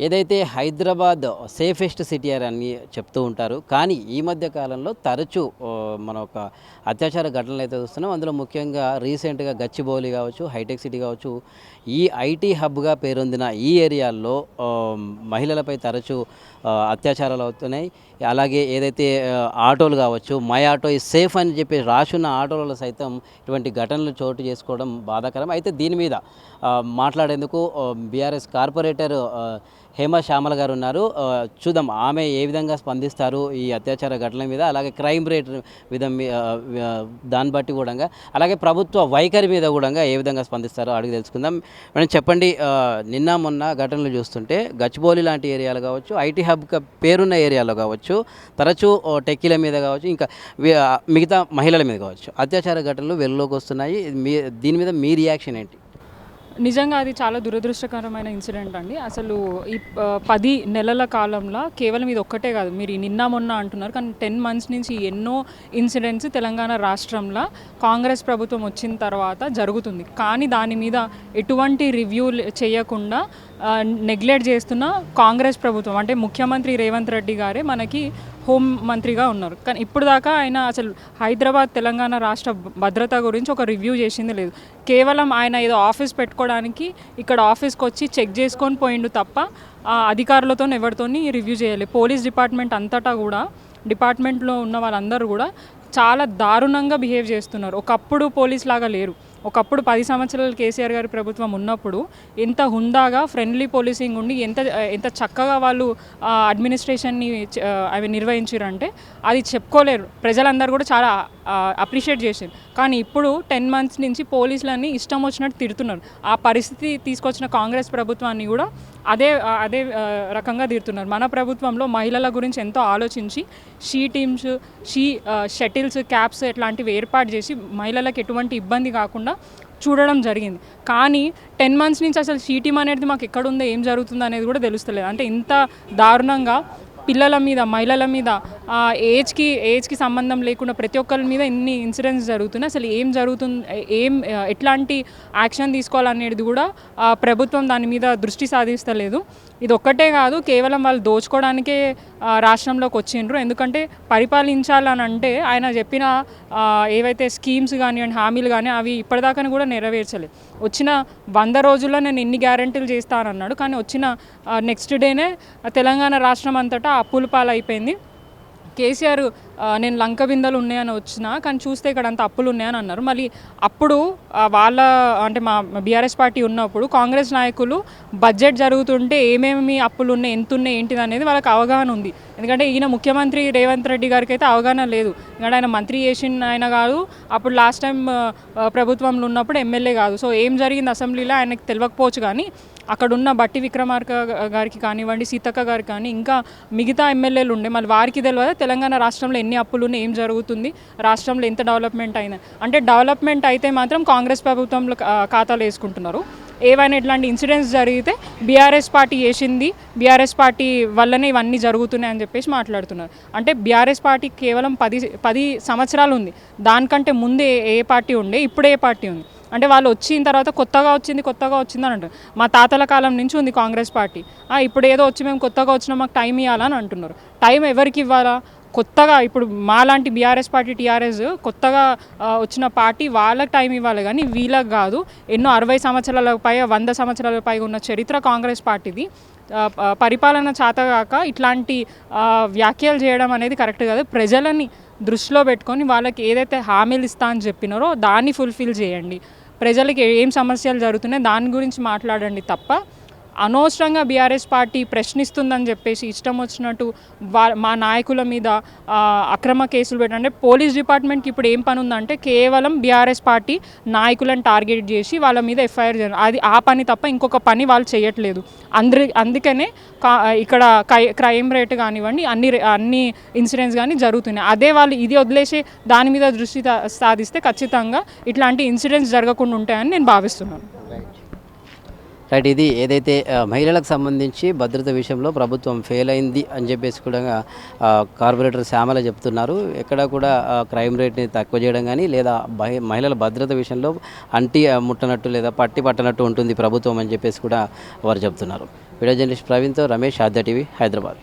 ఏదైతే Hyderabad safest city అని చెప్తూ ఉంటారు. కానీ ఈ మధ్య కాలంలో తరచూ మనం ఒక అత్యాచార ఘటనలు అయితే చూస్తున్నాం. అందులో ముఖ్యంగా రీసెంట్‌గా గచ్చిబౌలి కావచ్చు, హైటెక్ సిటీ కావచ్చు, ఈ ఐటీ హబ్‌గా పేరొందిన ఈ ఏరియాల్లో మహిళలపై తరచూ అత్యాచారాలు అవుతున్నాయి. అలాగే ఏదైతే ఆటోలు కావచ్చు, మై ఆటో ఈజ్ సేఫ్ అని చెప్పి రాసున్న ఆటోలలో సైతం ఇటువంటి ఘటనలు చోటు చేసుకోవడం బాధాకరం. అయితే దీని మీద మాట్లాడేందుకు బీఆర్ఎస్ కార్పొరేటర్ హేమ శ్యామల గారు ఉన్నారు. చూద్దాం ఆమె ఏ విధంగా స్పందిస్తారు ఈ అత్యాచార ఘటనల మీద, అలాగే క్రైమ్ రేట్ దాన్ని బట్టి కూడా, అలాగే ప్రభుత్వ వైఖరి మీద కూడా ఏ విధంగా స్పందిస్తారో అడిగి తెలుసుకుందాం. మేడం చెప్పండి, నిన్న మొన్న ఘటనలు చూస్తుంటే గచ్చిబౌలి లాంటి ఏరియాలు కావచ్చు, ఐటీ హబ్ పేరున్న ఏరియాలో కావచ్చు, తరచూ టెక్కీల మీద కావచ్చు, ఇంకా మిగతా మహిళల మీద కావచ్చు అత్యాచార ఘటనలు వెలుగులోకి వస్తున్నాయి. దీని మీద మీ రియాక్షన్ ఏంటి? నిజంగా అది చాలా దురదృష్టకరమైన ఇన్సిడెంట్ అండి. అసలు ఈ 10 నెలల కాలంలో కేవలం ఇది ఒక్కటే కాదు, మీరు నిన్న మొన్న అంటున్నారు, కానీ 10 మంత్స్ నుంచి ఎన్నో ఇన్సిడెంట్స్ తెలంగాణ రాష్ట్రంలో కాంగ్రెస్ ప్రభుత్వం వచ్చిన తర్వాత జరుగుతుంది. కానీ దాని మీద ఎటువంటి రివ్యూ చేయకుండా నెగ్లెక్ట్ చేస్తున్న కాంగ్రెస్ ప్రభుత్వం, అంటే ముఖ్యమంత్రి రేవంత్ రెడ్డి గారే మనకి హోం మంత్రిగా ఉన్నారు. కానీ ఇప్పుడు దాకా ఆయన అసలు హైదరాబాద్ తెలంగాణ రాష్ట్ర భద్రత గురించి ఒక రివ్యూ చేసింది లేదు. కేవలం ఆయన ఏదో ఆఫీస్ పెట్టుకోవడానికి ఇక్కడ ఆఫీస్కి వచ్చి చెక్ చేసుకొని పోయిండు తప్ప అధికారులతో ఎవరితోని రివ్యూ చేయాలి. పోలీస్ డిపార్ట్మెంట్ అంతటా కూడా, డిపార్ట్మెంట్లో ఉన్న వాళ్ళందరూ కూడా చాలా దారుణంగా బిహేవ్ చేస్తున్నారు. ఒకప్పుడు పోలీస్ లాగా లేరు. ఒకప్పుడు 10 సంవత్సరాలు కేసీఆర్ గారి ప్రభుత్వం ఉన్నప్పుడు ఎంత హుందాగా ఫ్రెండ్లీ పోలీసింగ్ ఉండి ఎంత చక్కగా వాళ్ళు అడ్మినిస్ట్రేషన్ని అవి నిర్వహించారంటే అది చెప్పుకోలేరు. ప్రజలందరూ కూడా చాలా అప్రిషియేట్ చేశారు. కానీ ఇప్పుడు 10 మంత్స్ నుంచి పోలీసులన్నీ ఇష్టం వచ్చినట్టు తిడుతున్నారు. ఆ పరిస్థితి తీసుకొచ్చిన కాంగ్రెస్ ప్రభుత్వాన్ని కూడా అదే అదే రకంగా తిడుతున్నారు. మన ప్రభుత్వంలో మహిళల గురించి ఎంతో ఆలోచించి టీమ్స్, షటిల్స్, క్యాప్స్ ఇట్లాంటివి ఏర్పాటు చేసి మహిళలకు ఎటువంటి ఇబ్బంది కాకుండా చూడడం జరిగింది. కానీ 10 మంత్స్ నుంచి అసలు టీమ్ అనేది మాకు ఎక్కడుందో, ఏం జరుగుతుందో అనేది కూడా తెలుస్తలేదు. అంటే ఇంత దారుణంగా పిల్లల మీద, మహిళల మీద, ఏజ్కి సంబంధం లేకుండా ప్రతి ఒక్కరి మీద ఇన్ని ఇన్సిడెంట్స్ జరుగుతున్నాయి. అసలు ఏం జరుగుతుంది, ఎట్లాంటి యాక్షన్ తీసుకోవాలనేది కూడా ప్రభుత్వం దాని మీద దృష్టి సాధిస్తలేదు. ఇది ఒక్కటే కాదు, కేవలం వాళ్ళు దోచుకోవడానికే రాష్ట్రంలోకి వచ్చిండ్రు. ఎందుకంటే పరిపాలించాలని అంటే ఆయన చెప్పిన ఏవైతే స్కీమ్స్ కానివ్వండి, హామీలు కానీ అవి ఇప్పటిదాకా కూడా నెరవేర్చలేదు. వచ్చిన 100 రోజుల్లో నేను ఎన్ని గ్యారెంటీలు చేస్తానన్నాడు, కానీ వచ్చిన నెక్స్ట్ డేనే తెలంగాణ రాష్ట్రం అంతటా అప్పుల పాలైపోయింది. కేసీఆర్ నేను లంక బిందెలు ఉన్నాయని వచ్చినా, కానీ చూస్తే ఇక్కడ అంత అప్పులు ఉన్నాయని అన్నారు. మళ్ళీ అప్పుడు వాళ్ళ అంటే మా బీఆర్ఎస్ పార్టీ ఉన్నప్పుడు కాంగ్రెస్ నాయకులు బడ్జెట్ జరుగుతుంటే ఏమేమి అప్పులు ఉన్నాయి, ఎంత ఉన్నాయి, ఏంటిది అనేది వాళ్ళకి అవగాహన ఉంది. ఎందుకంటే ఈయన ముఖ్యమంత్రి రేవంత్ రెడ్డి గారికి అయితే అవగాహన లేదు. ఎందుకంటే ఆయన మంత్రి చేసిన ఆయన కాదు, అప్పుడు లాస్ట్ టైం ప్రభుత్వంలో ఉన్నప్పుడు ఎమ్మెల్యే కాదు. సో ఏం జరిగింది అసెంబ్లీలో ఆయనకు తెలియకపోవచ్చు. కానీ అక్కడున్న బట్టి విక్రమార్క గారికి కానివ్వండి, సీతక్క గారికి కానీ ఇంకా మిగతా ఎమ్మెల్యేలు ఉండే, మళ్ళీ వారికి తెలియదు తెలంగాణ రాష్ట్రంలో ఎన్ని అప్పులు ఉన్నాయి, ఏం జరుగుతుంది, రాష్ట్రంలో ఎంత డెవలప్మెంట్ అయినా. అంటే డెవలప్మెంట్ అయితే మాత్రం కాంగ్రెస్ ప్రభుత్వంలో ఖాతాలు వేసుకుంటున్నారు. ఏవైనా ఇట్లాంటి ఇన్సిడెంట్స్ జరిగితే బీఆర్ఎస్ పార్టీ చేసింది, బీఆర్ఎస్ పార్టీ వల్లనే ఇవన్నీ జరుగుతున్నాయి అని చెప్పేసి మాట్లాడుతున్నారు. అంటే బీఆర్ఎస్ పార్టీ కేవలం 10 సంవత్సరాలు ఉంది. దానికంటే ముందే ఏ పార్టీ ఉండే, ఇప్పుడు ఏ పార్టీ ఉంది. అంటే వాళ్ళు వచ్చిన తర్వాత కొత్తగా వచ్చింది అని అంటారు. మా తాతల కాలం నుంచి ఉంది కాంగ్రెస్ పార్టీ. ఇప్పుడు ఏదో వచ్చి మేము కొత్తగా వచ్చినా మాకు టైం ఇవ్వాలని అంటున్నారు. టైం ఎవరికి ఇవ్వాలా? కొత్తగా ఇప్పుడు మాలాంటి బీఆర్ఎస్ పార్టీ, టీఆర్ఎస్ కొత్తగా వచ్చిన పార్టీ వాళ్ళకి టైం ఇవ్వాలి, కానీ వీళ్ళకి కాదు. ఎన్నో 60 సంవత్సరాల పైగా, 100 సంవత్సరాల పైగా ఉన్న చరిత్ర కాంగ్రెస్ పార్టీది. పరిపాలన చేతగాక ఇట్లాంటి వ్యాఖ్యలు చేయడం అనేది కరెక్ట్ కాదు. ప్రజలని దృష్టిలో పెట్టుకొని వాళ్ళకి ఏదైతే హామీలు ఇస్తా అని చెప్పినారో దాన్ని ఫుల్ఫిల్ చేయండి. ప్రజలకి ఏం సమస్యలు జరుగుతున్నాయి దాని గురించి మాట్లాడండి తప్ప అనవసరంగా బీఆర్ఎస్ పార్టీ ప్రశ్నిస్తుందని చెప్పేసి ఇష్టం వచ్చినట్టు మా నాయకుల మీద అక్రమ కేసులు పెట్టండి. పోలీస్ డిపార్ట్మెంట్కి ఇప్పుడు ఏం పని ఉందంటే కేవలం బీఆర్ఎస్ పార్టీ నాయకులను టార్గెట్ చేసి వాళ్ళ మీద ఎఫ్ఐఆర్ చేయాలి. అది ఆ పని తప్ప ఇంకొక పని వాళ్ళు చేయట్లేదు. అందుకనే ఇక్కడ క్రైమ్ రేట్ కానివ్వండి, అన్ని ఇన్సిడెంట్స్ కానీ జరుగుతున్నాయి. అదే వాళ్ళు ఇది వదిలేసి దాని మీద దృష్టి సాధిస్తే ఖచ్చితంగా ఇట్లాంటి ఇన్సిడెంట్స్ జరగకుండా ఉంటాయని నేను భావిస్తున్నాను. రైట్. ఇది ఏదైతే మహిళలకు సంబంధించి భద్రత విషయంలో ప్రభుత్వం ఫెయిల్ అయింది అని చెప్పేసి కూడా కార్పొరేటర్ శ్యామల చెప్తున్నారు. ఎక్కడ కూడా క్రైమ్ రేట్ని తక్కువ చేయడం కానీ లేదా మహిళల భద్రత విషయంలో ముట్టనట్టు లేదా పట్టనట్టు ఉంటుంది ప్రభుత్వం అని చెప్పేసి కూడా వారు చెప్తున్నారు. వీడియో జర్నలిస్ట్ ప్రవీణ్తో రమేష్, ఆద్య టీవీ, హైదరాబాద్.